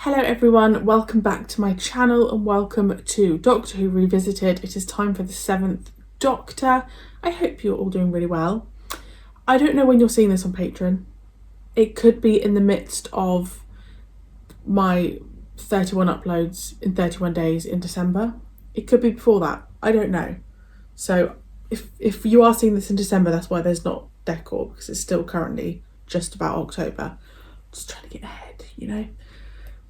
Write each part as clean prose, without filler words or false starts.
Hello everyone, welcome back to my channel and welcome to Doctor Who Revisited. It is time for the 7th Doctor. I hope you're all doing really well. I don't know when you're seeing this on Patreon. It could be in the midst of my 31 uploads in 31 days in December. It could be before that. I don't know. So if you are seeing this in December, that's why there's not decor, because it's still currently just about October. Just trying to get ahead, you know.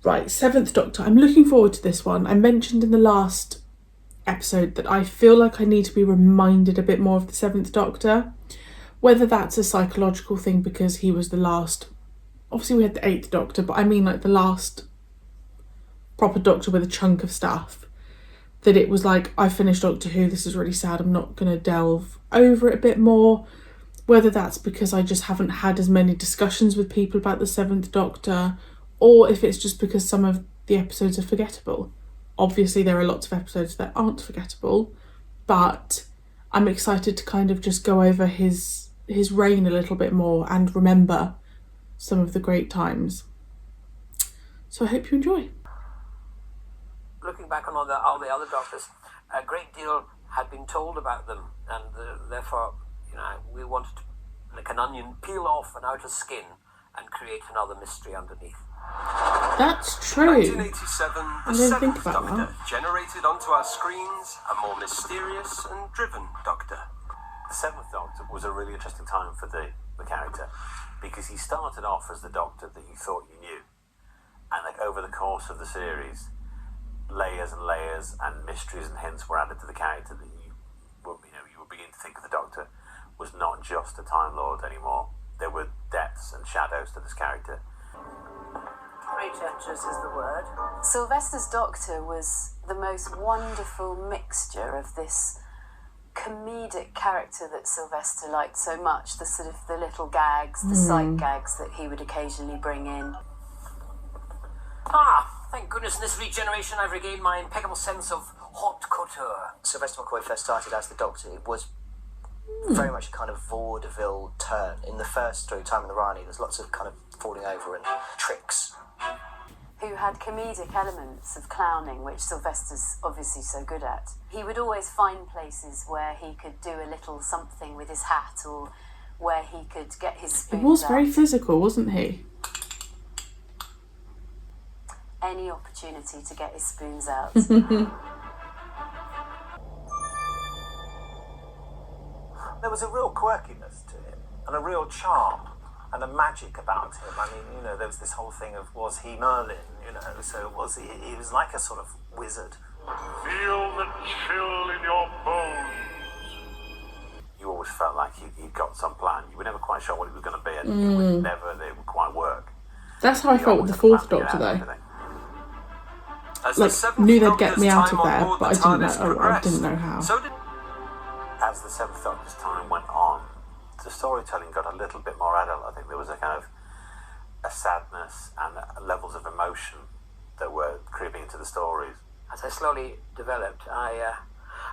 Right, 7th Doctor. I'm looking forward to this one. I mentioned in the last episode that I feel like I need to be reminded a bit more of the 7th Doctor. Whether that's a psychological thing because he was the last... Obviously we had the 8th Doctor, but I mean like the last proper Doctor with a chunk of stuff. That it was like, I finished Doctor Who, this is really sad, I'm not going to delve over it a bit more. Whether that's because I just haven't had as many discussions with people about the 7th Doctor, or if it's just because some of the episodes are forgettable. Obviously there are lots of episodes that aren't forgettable, but I'm excited to kind of just go over his reign a little bit more and remember some of the great times. So I hope you enjoy. Looking back on all the other Doctors, a great deal had been told about them, and therefore, you know, we wanted to, like an onion, peel off an outer skin and create another mystery underneath. That's true. 1987, I the didn't think 7th about Doctor that. generated onto our screens a more mysterious and driven Doctor. The 7th Doctor was a really interesting time for the character, because he started off as the Doctor that you thought you knew, and like over the course of the series, layers and layers and mysteries and hints were added to the character that you were beginning to think of the Doctor was not just a Time Lord anymore. There were depths and shadows to this character. Pretentious is the word. Sylvester's Doctor was the most wonderful mixture of this comedic character that Sylvester liked so much, the sort of the little gags, the sight gags that he would occasionally bring in. Thank goodness in this regeneration I've regained my impeccable sense of haute couture. Sylvester McCoy first started as the Doctor, it was very much a kind of vaudeville turn. In the first story, Time in the Rani, there's lots of kind of falling over and tricks. Who had comedic elements of clowning, which Sylvester's obviously so good at. He would always find places where he could do a little something with his hat, or where he could get his spoons He was out. very physical, wasn't he? Any opportunity to get his spoons out. There was a real quirkiness to him, and a real charm, and a magic about him. I mean, you know, there was this whole thing of, was he Merlin, you know, so was he was like a sort of wizard. Feel the chill in your bones. You always felt like he'd got some plan. You were never quite sure what it was going to be, and it would quite work. That's how I felt with the 4th Doctor though. As Like, the 7th knew they'd get Doctor's me out time of on there, board but the I TARDIS I didn't know how. So did As the 7th Doctor's time went on, the storytelling got a little bit more adult. I think there was a kind of a sadness and levels of emotion that were creeping into the stories. As I slowly developed, I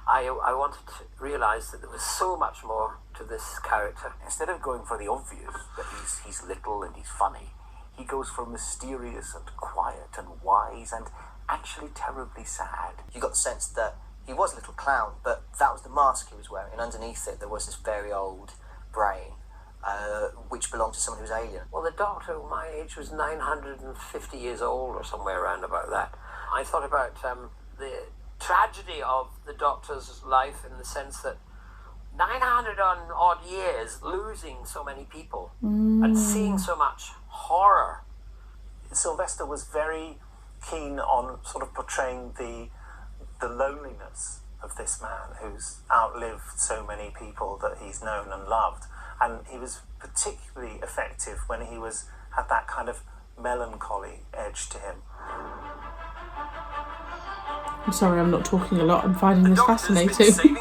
wanted to realise that there was so much more to this character. Instead of going for the obvious, that he's little and he's funny, he goes for mysterious and quiet and wise and actually terribly sad. You got the sense that he was a little clown, but that was the mask he was wearing, and underneath it there was this very old brain, which belonged to someone who was alien. Well, the Doctor at my age was 950 years old or somewhere around about that. I thought about the tragedy of the Doctor's life in the sense that 900 and odd years losing so many people and seeing so much horror. Sylvester was very keen on sort of portraying the loneliness of this man who's outlived so many people that he's known and loved, and he was particularly effective when he had that kind of melancholy edge to him. I'm sorry, I'm not talking a lot. I'm finding this fascinating.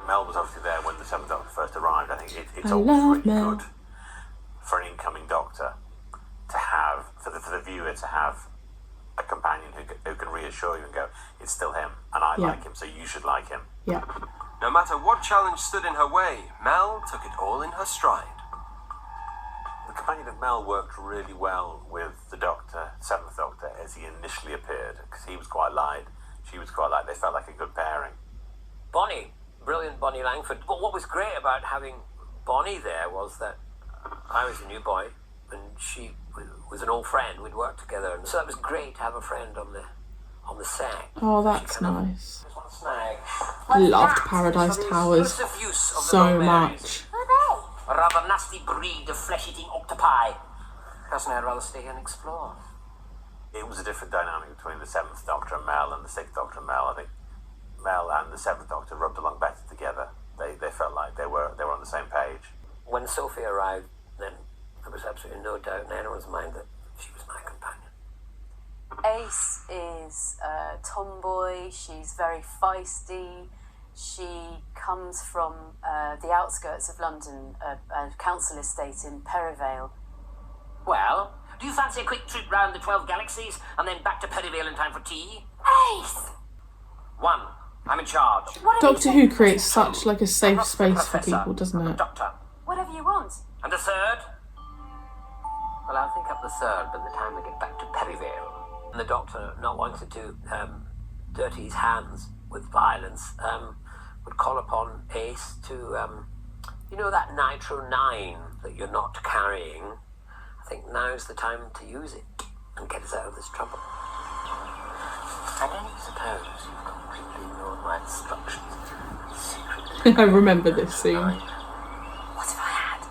Mel was obviously there when the 7th Doctor first arrived. I think it's I always love really Mel. good for an incoming Doctor to have, for the viewer to have a companion who can reassure you and go, it's still him, and I like him, so you should like him. Yeah. no matter what challenge stood in her way, Mel took it all in her stride. The companion of Mel worked really well with the Doctor, 7th Doctor. as he initially appeared, because he was quite light, she was quite light. They felt like a good pairing. Bonnie, brilliant Bonnie Langford. But what was great about having Bonnie there was that I was a new boy and she was an old friend. We'd worked together, and so that was great to have a friend on the set. Oh, that's nice. There's one snag. I loved Paradise Towers Exclusive use of the so Lord much. Marys. A rather nasty breed of flesh-eating octopi. Personally, I'd rather stay here and explore. It was a different dynamic between the 7th Doctor and Mel and the 6th Doctor and Mel. I think Mel and the 7th Doctor rubbed along better together. They felt like they were on the same page. When Sophie arrived, then there was absolutely no doubt in anyone's mind that she was my companion. Ace is a tomboy. She's very feisty. She comes from the outskirts of London, a council estate in Perivale. Well, do you fancy a quick trip round the 12 galaxies and then back to Perivale in time for tea? Ace! 1. I'm in charge. Doctor Who creates such like a safe space for people, doesn't it? Doctor. Whatever you want. And the 3rd? Well, I'll think up the 3rd by the time we get back to Perivale. And the Doctor, not wanting to dirty his hands with violence, would call upon Ace to, you know, that Nitro 9 that you're not carrying. I think now's the time to use it and get us out of this trouble. I don't suppose you've completely ignored my instructions and secretly... I remember this scene. What if I had?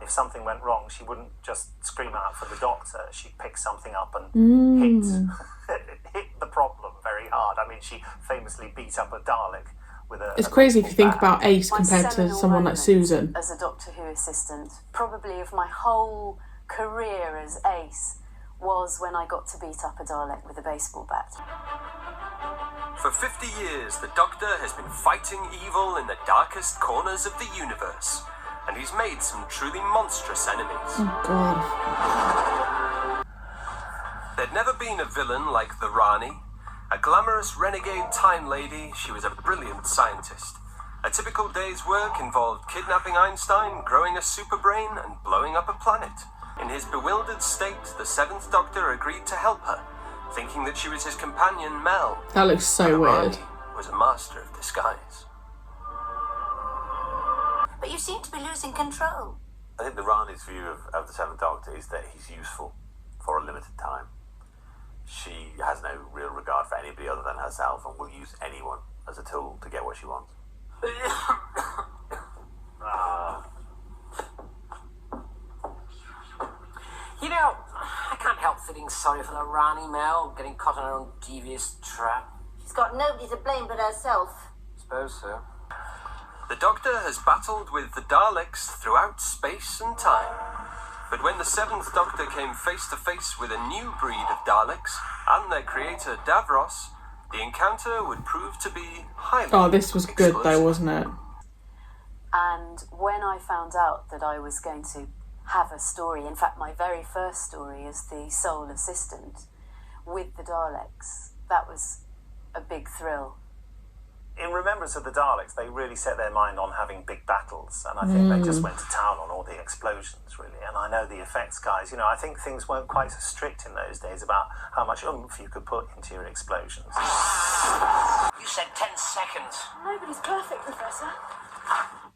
If something went wrong, she wouldn't just scream out for the Doctor. She'd pick something up and hit the problem very hard. I mean, she famously beat up a Dalek with a... It's crazy if you think bat. about Ace My compared to seminal someone like moment Susan. as a Doctor Who assistant, probably of my whole career as Ace, was when I got to beat up a Dalek with a baseball bat. For 50 years, the Doctor has been fighting evil in the darkest corners of the universe, and he's made some truly monstrous enemies. Oh God. There'd never been a villain like the Rani. A glamorous renegade time lady, she was a brilliant scientist. A typical day's work involved kidnapping Einstein, growing a superbrain, and blowing up a planet. In his bewildered state, the 7th Doctor agreed to help her, thinking that she was his companion, Mel. That looks so The weird. Rani was a master of disguise. But you seem to be losing control. I think the Rani's view of the 7th Doctor is that he's useful for a limited time. She has no real regard for anybody other than herself and will use anyone as a tool to get what she wants. You know, I can't help feeling sorry for the Rani, Mel, getting caught in her own devious trap. She's got nobody to blame but herself. Suppose so. The Doctor has battled with the Daleks throughout space and time. But when the 7th Doctor came face to face with a new breed of Daleks and their creator Davros, the encounter would prove to be highly Oh, this was good though, explosive. wasn't it? And when I found out that I was going to have a story, in fact my very first story as the sole assistant with the Daleks, that was a big thrill. In remembrance of the Daleks, they really set their mind on having big battles, and I think they just went to town on all the explosions, really. And I know the effects guys, you know, I think things weren't quite so strict in those days about how much oomph you could put into your explosions. You said 10 seconds. Nobody's perfect, Professor.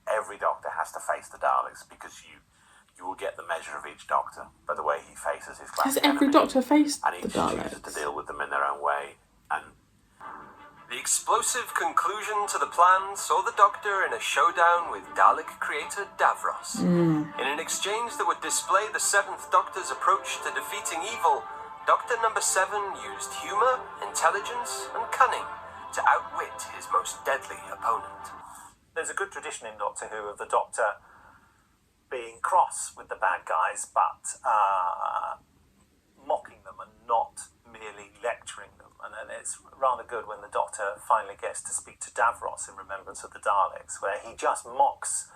Every Doctor has to face the Daleks because you will get the measure of each Doctor by the way he faces his Has classic every enemy. Doctor faced And the he chooses to Daleks? deal with them in their own way. And The explosive conclusion to the plan saw the Doctor in a showdown with Dalek creator Davros. In an exchange that would display the 7th Doctor's approach to defeating evil, Doctor Number 7 used humour, intelligence, and cunning to outwit his most deadly opponent. There's a good tradition in Doctor Who of the Doctor being cross with the bad guys, but mocking them and not merely lecturing them. And then it's rather good when the Doctor finally gets to speak to Davros in remembrance of the Daleks, where he just mocks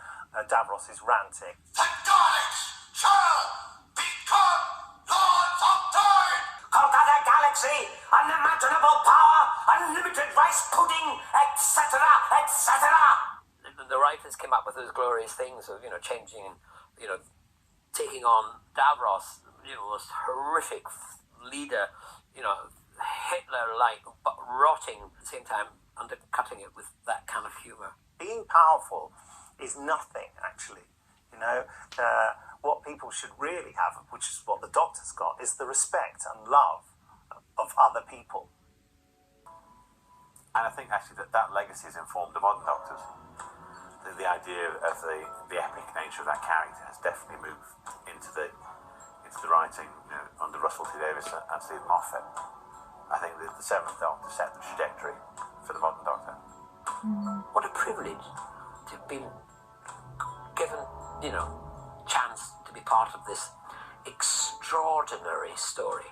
Davros' ranting. The Daleks shall become Lords of Time! Conquer the galaxy, unimaginable power, unlimited rice pudding, etc., etc. The writers came up with those glorious things of, you know, changing and, you know, taking on Davros, most horrific leader, Hitler-like, but rotting at the same time, undercutting it with that kind of humour. Being powerful is nothing, actually. What people should really have, which is what the Doctor's got, is the respect and love of other people. And I think actually that legacy has informed the modern Doctors. The idea of the epic nature of that character has definitely moved into the writing under Russell T Davies and Stephen Moffat. I think the Seventh Doctor set the trajectory for the modern Doctor. What a privilege to have been given, chance to be part of this extraordinary story.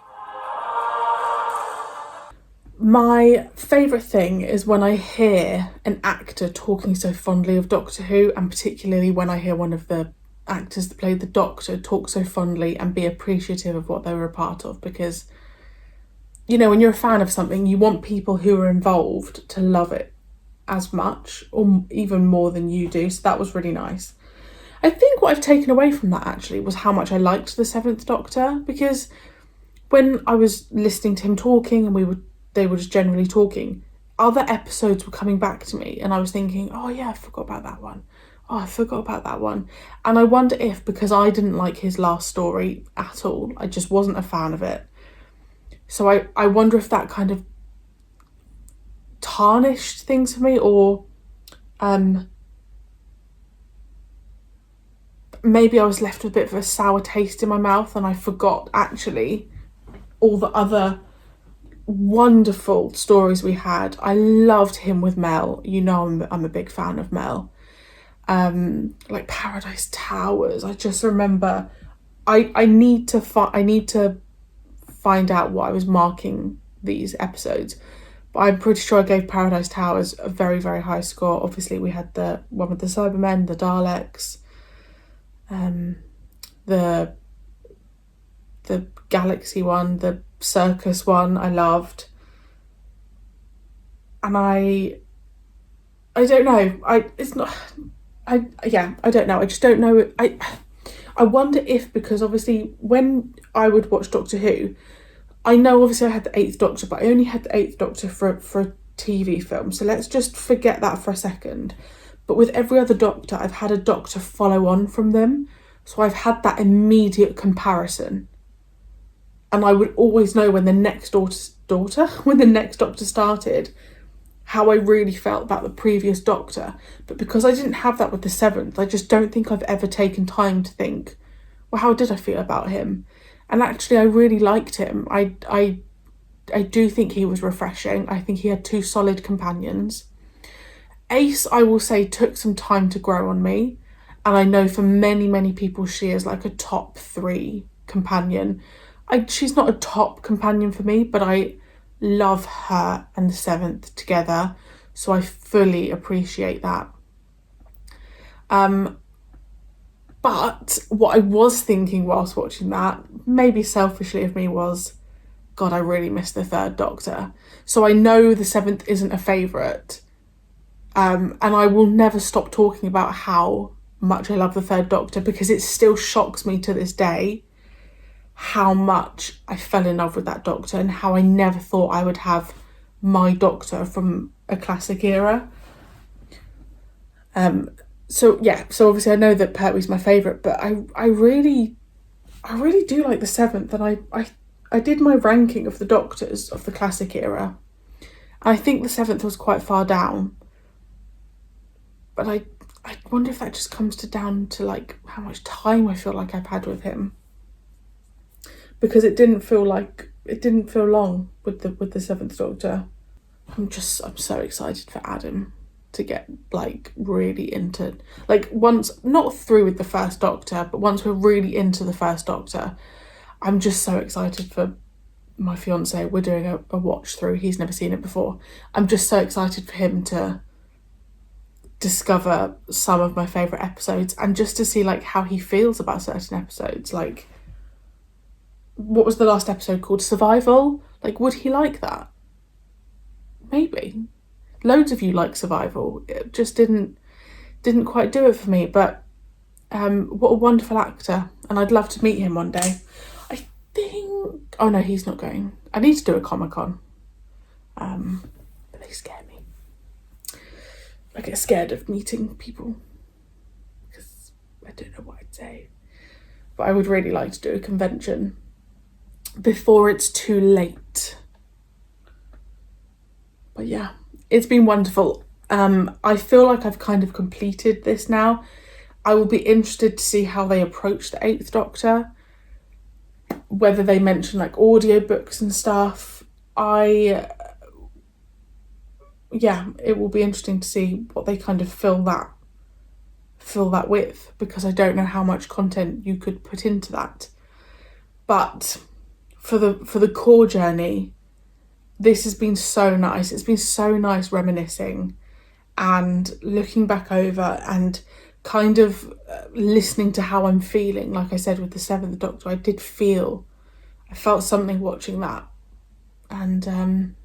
My favourite thing is when I hear an actor talking so fondly of Doctor Who, and particularly when I hear one of the actors that played the Doctor talk so fondly and be appreciative of what they were a part of, because, when you're a fan of something, you want people who are involved to love it as much or even more than you do, so that was really nice. I think what I've taken away from that actually was how much I liked the Seventh Doctor, because when I was listening to him talking and they were just generally talking, other episodes were coming back to me and I was thinking, oh yeah, I forgot about that one. Oh, I forgot about that one. And I wonder if, because I didn't like his last story at all, I just wasn't a fan of it. So I wonder if that kind of tarnished things for me, or maybe I was left with a bit of a sour taste in my mouth and I forgot actually all the other wonderful stories we had. I loved him with Mel. I'm a big fan of Mel. Like Paradise Towers. I just remember I need to find out what I was marking these episodes, but I'm pretty sure I gave Paradise Towers a very, very high score. Obviously we had the one with the Cybermen, the Daleks, the Galaxy one, the circus one I loved. And I don't know. I don't know. I just don't know. I wonder if, because obviously when I would watch Doctor Who, I know obviously I had the Eighth Doctor, but I only had the Eighth Doctor for a TV film. So let's just forget that for a second. But with every other Doctor, I've had a Doctor follow on from them. So I've had that immediate comparison. And I would always know when the next Doctor started, how I really felt about the previous Doctor. But because I didn't have that with the Seventh, I just don't think I've ever taken time to think, well, how did I feel about him? And actually I really liked him. I do think he was refreshing. I think he had two solid companions. Ace, I will say, took some time to grow on me. And I know for many, many people she is like a top 3 companion. She's not a top companion for me, but I love her and the Seventh together, so I fully appreciate that. But what I was thinking whilst watching that, maybe selfishly of me, was, God, I really miss the Third Doctor. So I know the Seventh isn't a favourite, and I will never stop talking about how much I love the Third Doctor, because it still shocks me to this day how much I fell in love with that Doctor and how I never thought I would have my Doctor from a classic era. So obviously I know that Pertwee's my favourite, but I really do like the Seventh, and I did my ranking of the Doctors of the classic era. I think the Seventh was quite far down, but I wonder if that just comes down to like how much time I feel like I've had with him. Because it didn't feel long with the Seventh Doctor. I'm so excited for Adam to get like really into, like, once, not through with the First Doctor, but once we're really into the First Doctor, I'm just so excited for my fiance. We're doing a watch through. He's never seen it before. I'm just so excited for him to discover some of my favourite episodes, and just to see like how he feels about certain episodes. Like, what was the last episode called? Survival? Like, would he like that? Maybe. Loads of you like Survival. It just didn't quite do it for me, but what a wonderful actor, and I'd love to meet him one day. I think... Oh no, he's not going. I need to do a Comic-Con. But they scare me. I get scared of meeting people because I don't know what I'd say. But I would really like to do a convention before it's too late. But yeah, it's been wonderful. I feel like I've kind of completed this now. I will be interested to see how they approach the 8th Doctor. Whether they mention like audiobooks and stuff. Yeah, it will be interesting to see what they kind of fill that with, because I don't know how much content you could put into that. But for the core journey, this has been so nice. It's been so nice reminiscing and looking back over and kind of listening to how I'm feeling. Like I said with the 7th Doctor, I felt something watching that. And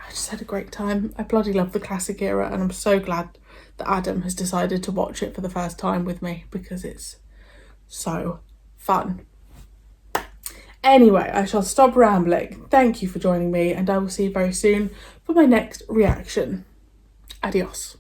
I just had a great time. I bloody love the classic era, and I'm so glad that Adam has decided to watch it for the first time with me, because it's so fun. Anyway, I shall stop rambling. Thank you for joining me, and I will see you very soon for my next reaction. Adios.